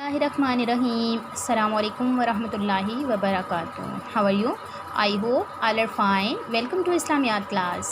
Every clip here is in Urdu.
Bismillahirrahmanirrahim. Assalamu alaikum wa rahmatullahi wa barakatuh. How are you? I hope all are fine. Welcome to Islamiyat class.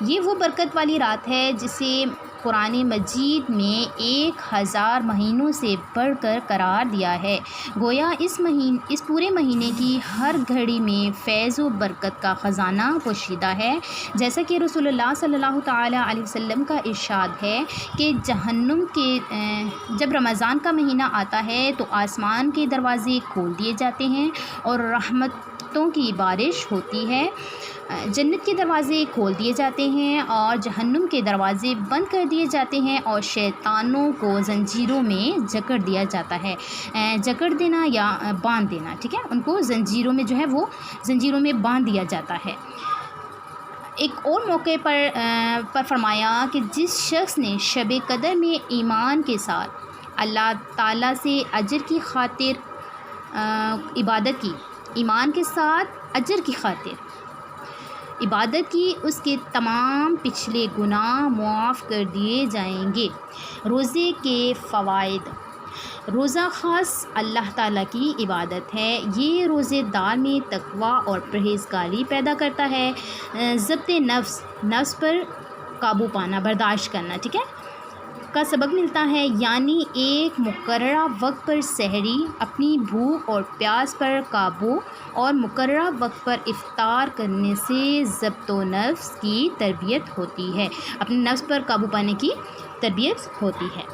یہ وہ برکت والی رات ہے جسے قرآن مجید میں 1000 مہینوں سے بڑھ کر قرار دیا ہے۔ گویا اس پورے مہینے کی ہر گھڑی میں فیض و برکت کا خزانہ پوشیدہ ہے، جیسا کہ رسول اللہ صلی اللہ تعالیٰ علیہ وسلم کا ارشاد ہے کہ جب رمضان کا مہینہ آتا ہے تو آسمان کے دروازے کھول دیے جاتے ہیں اور رحمتوں کی بارش ہوتی ہے، جنت کے دروازے کھول دیے جاتے ہیں اور جہنم کے دروازے بند کر دیے جاتے ہیں، اور شیطانوں کو زنجیروں میں جکڑ دیا جاتا ہے۔ جکڑ دینا یا باندھ دینا، ٹھیک ہے، ان کو زنجیروں میں جو ہے وہ زنجیروں میں باندھ دیا جاتا ہے۔ ایک اور موقع پر فرمایا کہ جس شخص نے شب قدر میں ایمان کے ساتھ اللہ تعالیٰ سے اجر کی خاطر عبادت کی، ایمان کے ساتھ اجر کی خاطر عبادت کی، اس کے تمام پچھلے گناہ معاف کر دیے جائیں گے۔ روزے کے فوائد۔ روزہ خاص اللہ تعالیٰ کی عبادت ہے۔ یہ روزے دار میں تقوی اور پرہیزگاری پیدا کرتا ہے۔ ضبط نفس پر قابو پانا، برداشت کرنا، ٹھیک ہے، کا سبق ملتا ہے، یعنی ایک مقررہ وقت پر سحری، اپنی بھوک اور پیاس پر قابو، اور مقررہ وقت پر افطار کرنے سے ضبط و نفس کی تربیت ہوتی ہے، اپنے نفس پر قابو پانے کی تربیت ہوتی ہے۔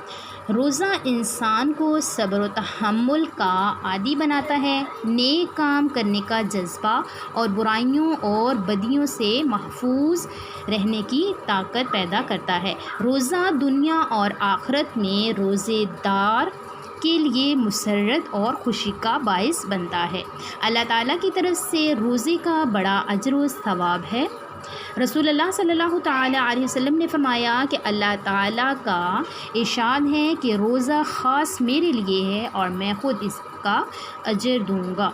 روزہ انسان کو صبر و تحمل کا عادی بناتا ہے، نیک کام کرنے کا جذبہ اور برائیوں اور بدیوں سے محفوظ رہنے کی طاقت پیدا کرتا ہے۔ روزہ دنیا اور آخرت میں روزے دار کے لیے مسرت اور خوشی کا باعث بنتا ہے۔ اللہ تعالیٰ کی طرف سے روزے کا بڑا اجر و ثواب ہے۔ رسول اللہ صلی اللہ تعالیٰ علیہ وسلم نے فرمایا کہ اللہ تعالیٰ کا ارشاد ہے کہ روزہ خاص میرے لیے ہے اور میں خود اس کا اجر دوں گا۔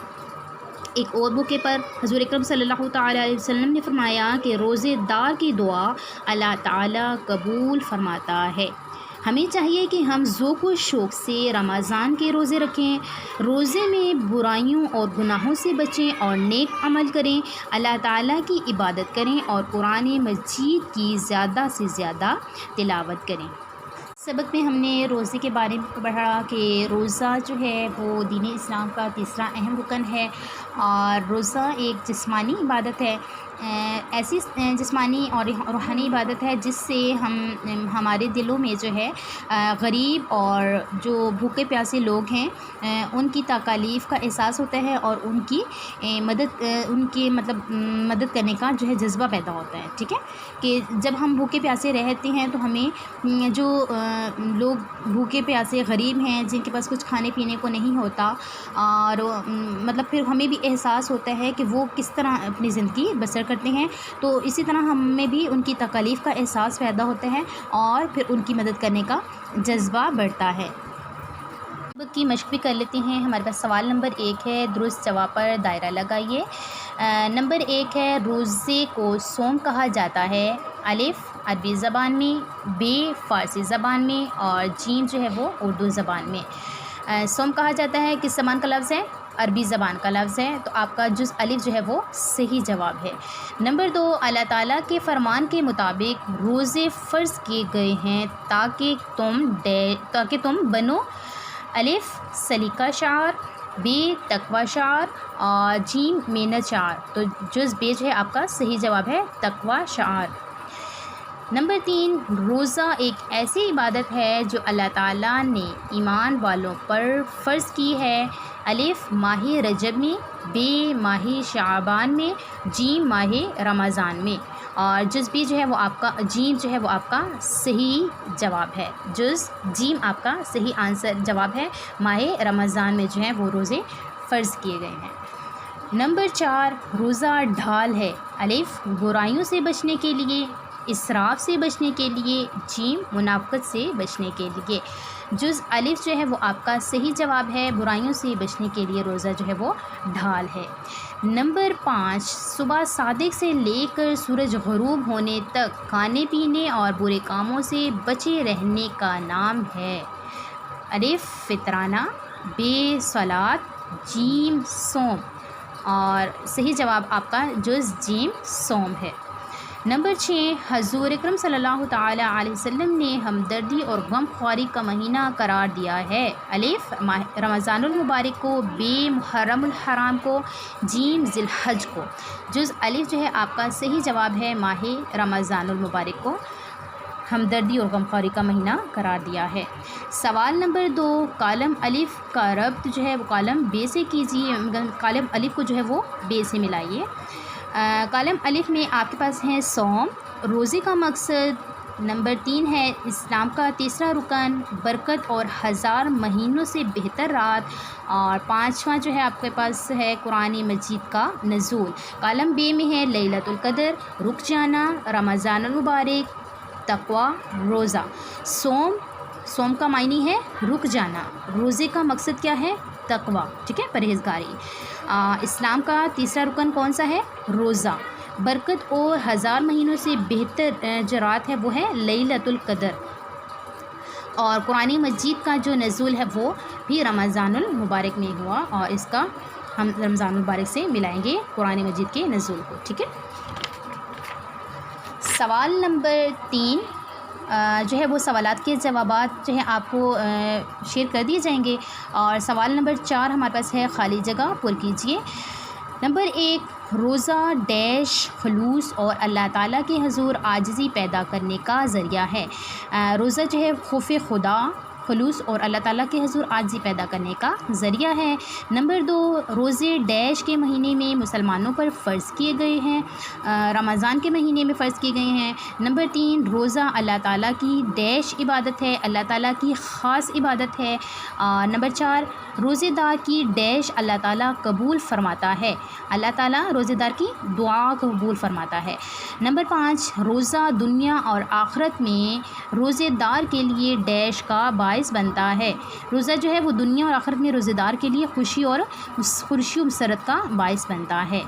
ایک اور موقع پر حضور اکرم صلی اللہ تعالیٰ علیہ وسلم نے فرمایا کہ روزے دار کی دعا اللہ تعالیٰ قبول فرماتا ہے۔ ہمیں چاہیے کہ ہم ذوق و شوق سے رمضان کے روزے رکھیں، روزے میں برائیوں اور گناہوں سے بچیں اور نیک عمل کریں، اللہ تعالیٰ کی عبادت کریں اور قرآن مجید کی زیادہ سے زیادہ تلاوت کریں۔ سبق میں ہم نے روزے کے بارے میں پڑھا کہ روزہ جو ہے وہ دین اسلام کا تیسرا اہم رکن ہے، اور روزہ ایک جسمانی عبادت ہے، ایسی جسمانی اور روحانی عبادت ہے جس سے ہمارے دلوں میں جو ہے غریب اور جو بھوکے پیاسے لوگ ہیں ان کی تکالیف کا احساس ہوتا ہے، اور ان کی مدد کرنے کا جو ہے جذبہ پیدا ہوتا ہے، ٹھیک ہے، کہ جب ہم بھوکے پیاسے رہتے ہیں تو ہمیں جو لوگ بھوکے پیاسے غریب ہیں جن کے پاس کچھ کھانے پینے کو نہیں ہوتا، اور پھر ہمیں بھی احساس ہوتا ہے کہ وہ کس طرح اپنی زندگی بسر کرتے ہیں، تو اسی طرح ہمیں بھی ان کی تکالیف کا احساس پیدا ہوتا ہے اور پھر ان کی مدد کرنے کا جذبہ بڑھتا ہے۔ سبق کی مشق بھی کر لیتے ہیں۔ ہمارے پاس سوال نمبر 1 ہے، درست جواب پر دائرہ لگائیے۔ نمبر 1 ہے، روزے کو صوم کہا جاتا ہے، الف عربی زبان میں، ب فارسی زبان میں، اور جیم جو ہے وہ اردو زبان میں۔ صوم کہا جاتا ہے کس زبان کا لفظ ہے؟ عربی زبان کا لفظ ہے، تو آپ کا جز الف جو ہے وہ صحیح جواب ہے۔ نمبر 2، اللہ تعالیٰ کے فرمان کے مطابق روزے فرض کیے گئے ہیں تاکہ تم بنو، الف سلیقہ شعار، ب تقوی شعار، اور جیم محنت شعار، تو جز ب جو ہے آپ کا صحیح جواب ہے تقوی شعار۔ نمبر 3، روزہ ایک ایسی عبادت ہے جو اللہ تعالیٰ نے ایمان والوں پر فرض کی ہے، الف ماہ رجب میں، ب ماہ شعبان میں، جیم ماہ رمضان میں، اور جز بھی جو ہے وہ آپ کا جیم جو ہے وہ آپ کا صحیح جواب ہے، جز جیم آپ کا صحیح آنسر جواب ہے، ماہ رمضان میں جو ہے وہ روزے فرض کیے گئے ہیں۔ نمبر 4، روزہ ڈھال ہے، الف برائیوں سے بچنے کے لیے، اسراف سے بچنے کے لیے، جیم منافقت سے بچنے کے لیے، جز الف جو ہے وہ آپ کا صحیح جواب ہے، برائیوں سے بچنے کے لیے روزہ جو ہے وہ ڈھال ہے۔ نمبر 5، صبح صادق سے لے کر سورج غروب ہونے تک کھانے پینے اور برے کاموں سے بچے رہنے کا نام ہے، الف فطرانہ، ب صلاۃ، جیم صوم، اور صحیح جواب آپ کا جز جیم صوم ہے۔ نمبر 6، حضور اکرم صلی اللہ تعالیٰ علیہ وسلم نے ہمدردی اور غم خواری کا مہینہ قرار دیا ہے۔ الف، رمضان المبارک کو، بے، محرم الحرام کو، جیم، ذی الحج کو۔ جز الف جو ہے آپ کا صحیح جواب ہے، ماہ رمضان المبارک کو ہمدردی اور غم خواری کا مہینہ قرار دیا ہے۔ سوال نمبر 2، کالم الف کا ربط جو ہے وہ کالم بے سے کیجیے، کالم الف کو جو ہے وہ بے سے ملائیے۔ کالم الف میں آپ کے پاس ہیں صوم، روزے کا مقصد۔ نمبر 3 ہے اسلام کا تیسرا رکن، برکت اور 1000 مہینوں سے بہتر رات، اور 5واں جو ہے آپ کے پاس ہے قرآن مجید کا نزول۔ کالم بے میں ہے لیلۃ القدر، رک جانا، رمضان المبارک، تقوی، روزہ۔ سوم کا معنی ہے رک جانا، روزے کا مقصد کیا ہے؟ تقوی، ٹھیک ہے، پرہیزگاری۔ اسلام کا تیسرا رکن کون سا ہے؟ روزہ۔ برکت اور 1000 مہینوں سے بہتر جو رات ہے وہ ہے لیلۃ القدر، اور قرآن مجید کا جو نزول ہے وہ بھی رمضان المبارک میں ہوا، اور اس کا ہم رمضان المبارک سے ملائیں گے قرآن مجید کے نزول کو، ٹھیک ہے۔ سوال نمبر 3 جو ہے وہ سوالات کے جوابات جو ہیں آپ کو شیئر کر دیے جائیں گے، اور سوال نمبر 4 ہمارے پاس ہے، خالی جگہ پر کیجیے۔ نمبر 1، روزہ ڈیش خلوص اور اللہ تعالیٰ کے حضور عاجزی پیدا کرنے کا ذریعہ ہے۔ روزہ جو ہے خوف خدا، خلوص اور اللہ تعالیٰ کے حضور عاجزی پیدا کرنے کا ذریعہ ہے۔ نمبر 2، روزے ڈیش کے مہینے میں مسلمانوں پر فرض کیے گئے ہیں، رمضان کے مہینے میں فرض کیے گئے ہیں۔ نمبر 3، روزہ اللہ تعالیٰ کی ڈیش عبادت ہے، اللہ تعالیٰ کی خاص عبادت ہے۔ نمبر 4، روزے دار کی ڈیش اللہ تعالیٰ قبول فرماتا ہے، اللہ تعالیٰ روزے دار کی دعا قبول فرماتا ہے۔ نمبر 5، روزہ دنیا اور آخرت میں روزے دار کے لیے ڈیش کا باعث بنتا ہے۔ روزہ جو ہے وہ دنیا اور آخرت میں روزے دار کے لیے خوشی و مسرت کا باعث بنتا ہے۔